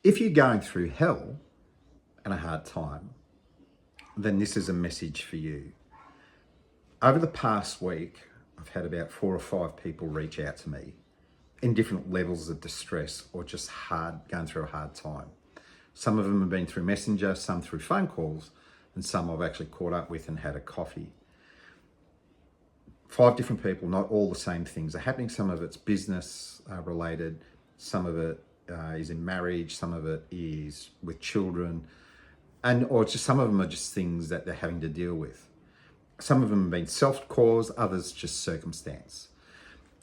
If you're going through hell and a hard time, then this is a message for you. Over the past week, I've had about 4 or 5 people reach out to me in different levels of distress or just going through a hard time. Some of them have been through Messenger, some through phone calls, and some I've actually caught up with and had a coffee. 5 different people, not all the same things are happening. Some of it's business related, some of it is in marriage, some of it is with children, or just some of them are just things that they're having to deal with. Some of them have been self-caused, others just circumstance.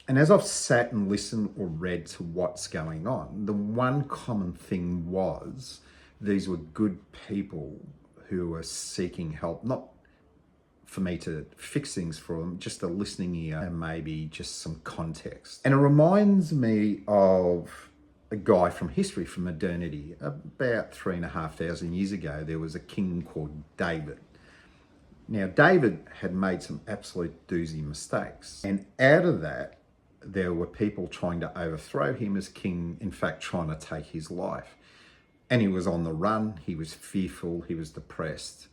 And as I've sat and listened or read to what's going on, the one common thing was these were good people who were seeking help, not for me to fix things for them, just a listening ear and maybe just some context. And it reminds me of a guy from history, from modernity. About 3,500 years ago, there was a king called David. Now, David had made some absolute doozy mistakes. And out of that, there were people trying to overthrow him as king, in fact, trying to take his life. And he was on the run, he was fearful, he was depressed,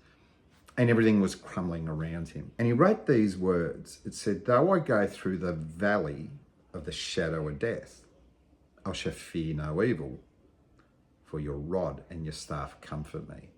and everything was crumbling around him. And he wrote these words. It said, "Though I go through the valley of the shadow of death, I shall fear no evil, for your rod and your staff comfort me."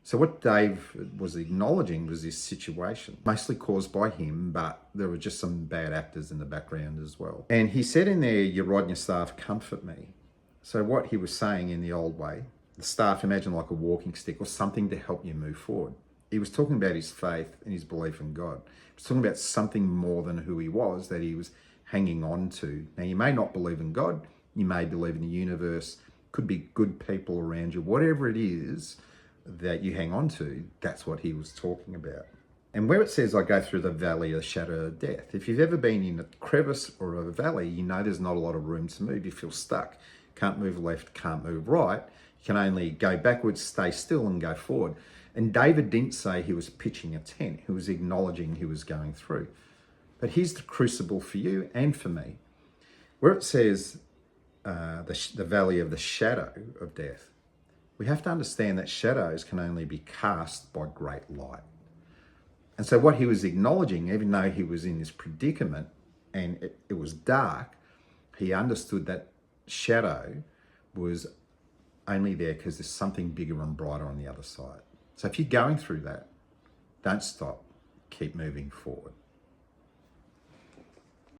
So what Dave was acknowledging was this situation, mostly caused by him, but there were just some bad actors in the background as well. And he said in there, "Your rod and your staff comfort me." So what he was saying in the old way, the staff, imagine like a walking stick or something to help you move forward. He was talking about his faith and his belief in God. He was talking about something more than who he was that he was hanging on to. Now, you may not believe in God. You may believe in the universe. Could be good people around you. Whatever it is that you hang on to, that's what he was talking about. And where it says, "I go through the valley of the shadow of death," if you've ever been in a crevice or a valley, you know there's not a lot of room to move. You feel stuck. Can't move left, can't move right. You can only go backwards, stay still, and go forward. And David didn't say he was pitching a tent. He was acknowledging he was going through. But here's the crucible for you and for me. Where it says the valley of the shadow of death, we have to understand that shadows can only be cast by great light. And so what he was acknowledging, even though he was in this predicament and it was dark, he understood that shadow was only there because there's something bigger and brighter on the other side. So if you're going through that, don't stop, keep moving forward.